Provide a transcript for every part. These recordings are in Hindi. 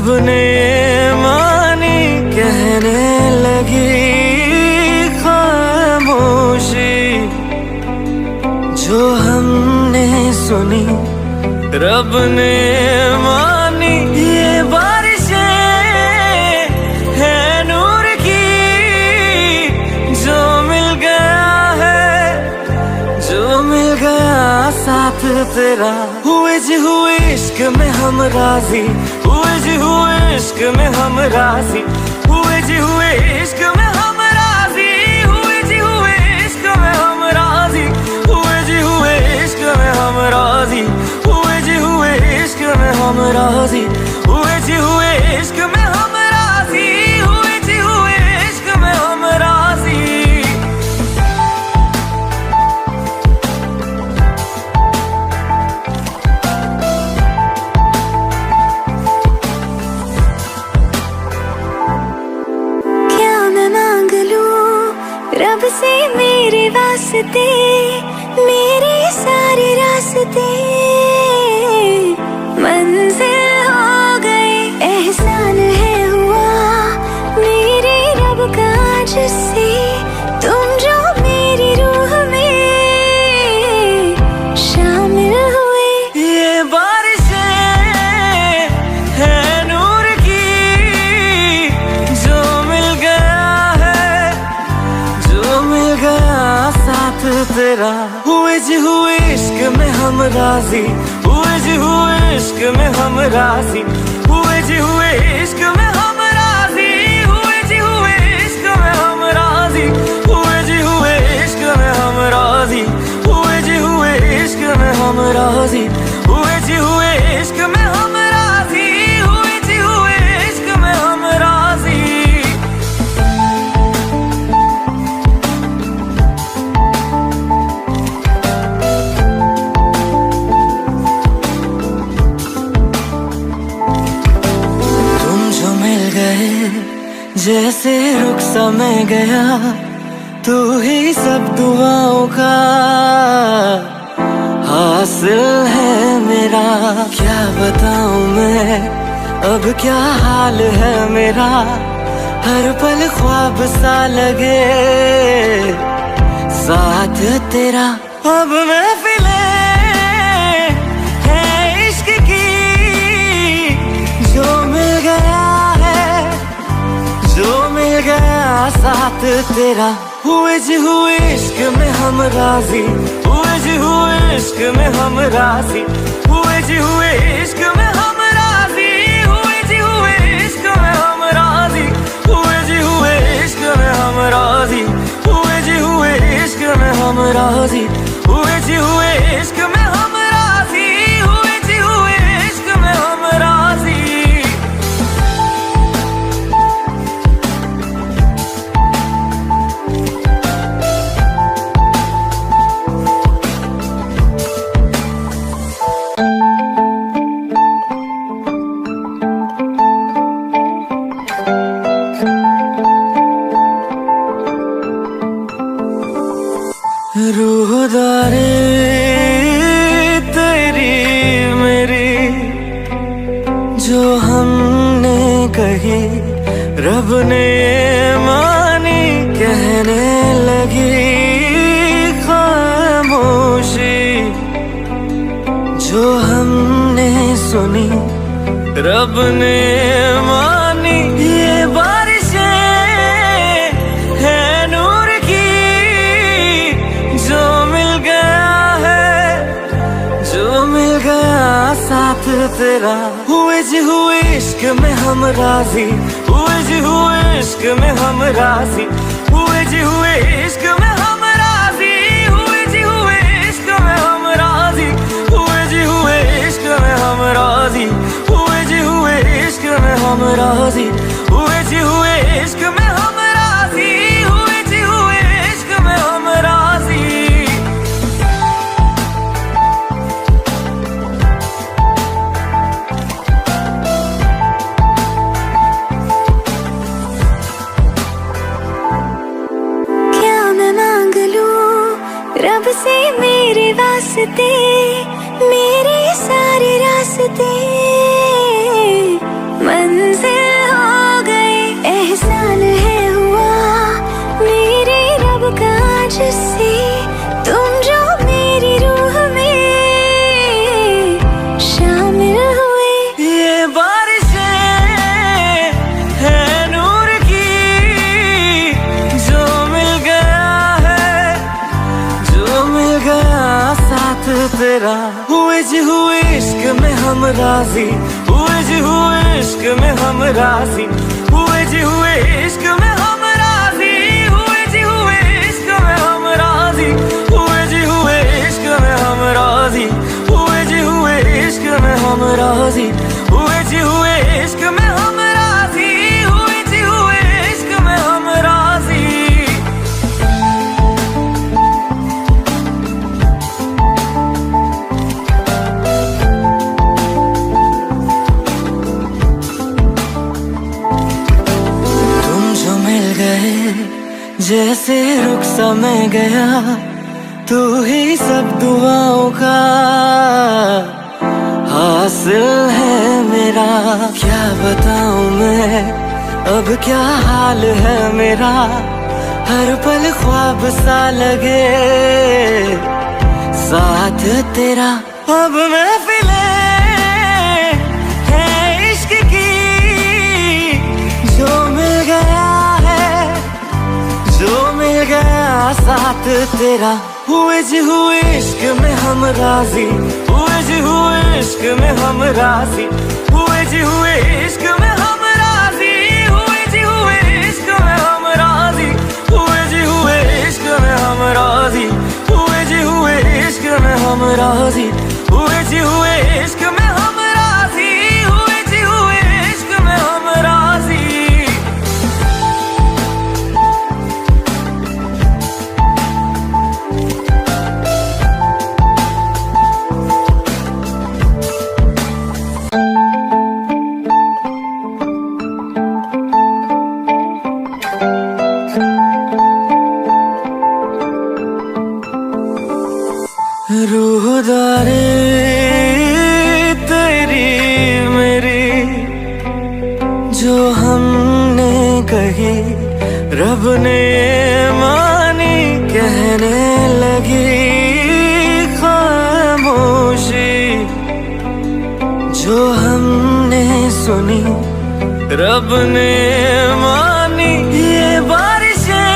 रब ने मानी कहने लगी खामोशी, जो हमने सुनी रब ने मानी। ये बारिशें है नूर की, जो मिल गया है, जो मिल गया साथ तेरा। हुए जी हुए इश्क में हम राजी, हुए जी हुए इश्क में हम राजी, हुए जी हुए इश्क में हम राजी, हुए जी हुए इश्क में हम राजी, हुए जी हुए इश्क में हम राजी, हुए जी हुए इश्क में हम राजी, हुए जी हुए इश्क में हम राजी, हुए जी हुए इश्क में हम राजी। रब से मेरे वास्ते, मेरे सारे रास्ते मंजिल हो गए। एहसान है हुआ मेरे रब का जिससे, तुम जो मेरी रूह में शामिल हुए। ये बारिशें है नूर की, जो मिल गया है, जो मिल गया साथ तेरा। हुए जी हुए इश्क में हम राजी, हुए जी हुए इश्क में हम राजी, हुए जी हुए इश्क में हम राजी, हुए जी हुए इश्क में हम राजी, हुए जी हुए इश्क में हम राजी, हुए जी हुए इश्क में हम राजी, हुए जी हुए इश्क में हम राजी, हुए जी हुए इश्क में हम राजी। जैसे रुख सा मैं गया, तू ही सब दुआओं का हासिल है मेरा। क्या बताऊं मैं अब क्या हाल है मेरा, हर पल ख्वाब सा लगे साथ तेरा। अब महफिलें है इश्क की, जो मिल गया है, जो मिल गया साथ तेरा। हुए जी हुए इश्क में हम राजी, हुए जी हुए इश्क में हम राजी, हुए जी हुए इश्क में हम राजी, हुए जी हुए इश्क में हम राजी, हुए जी हुए इश्क में हम राजी, हुए जी हुए इश्क में हम राजी, हुए जी हुए इश्क में हम राजी, हुए जी हुए इश्क में हम राजी। रूहदारी तेरी मेरी, जो हमने कही रब ने मानी कहने लगी खामोशी, जो हमने सुनी रब ने मानी। ये बारिशें है नूर की, जो मिल गया है, जो मिल गया साथ तेरा। हुए जी हुए इश्क में हम राजी, हुए जी हुए इश्क में हम राजी, हुए जी हुए इश्क में हम राजी, हुए जी हुए इश्क में हम राजी, हुए जी हुए इश्क में हम राजी, हुए जी हुए इश्क में हम राजी, हुए जी हुए इश्क में हम राजी, हुए जी हुए इश्क में हम राजी। रब से मेरे वास्ते, मेरे सारे रास्ते तेरा। हुए जी हुए इश्क में हम राजी, हुए जी हुए इश्क में हम राजी, हुए जी हुए इश्क में हम राजी, हुए जी हुए इश्क में हम राजी, हुए जी हुए इश्क में हम राजी, हुए जी हुए इश्क में हम राजी, हुए जी हुए इश्क में हम राजी, हुए जी हुए इश्क में हम राजी। जैसे रुख सा मैं गया, तू ही सब दुआओं का हासिल है मेरा। क्या बताऊं मैं अब क्या हाल है मेरा, हर पल ख्वाब सा लगे साथ तेरा। अब महफिले है इश्क की, जो मिल गया जो मिल गया साथ तेरा। हुए जी हुए इश्क में हम राजी, हुए जी हुए इश्क में हम राजी, हुए जी हुए इश्क में हम राजी, हुए जी हुए इश्क में हम राजी, हुए जी हुए इश्क में हम राजी, हुए जी हुए इश्क में हम राजी, हुए जी हुए इश्क में हम राजी, हुए जी हुए इश्क में हम राजी। रूहदारी तेरी मेरी जो हमने कही, रब ने मानी कहने लगी खामोशी। जो हमने सुनी रब ने मानी, ये बारिशें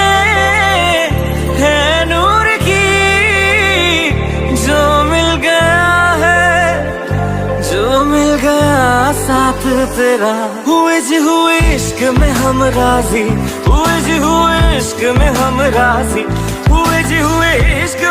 है नूर की, जो मिल गया है जो मिल गया साथ तेरा। हुए जी हुए इश्क में हम राजी, हुए जी हुए इश्क में हम राजी, हुए जी हुए इश्क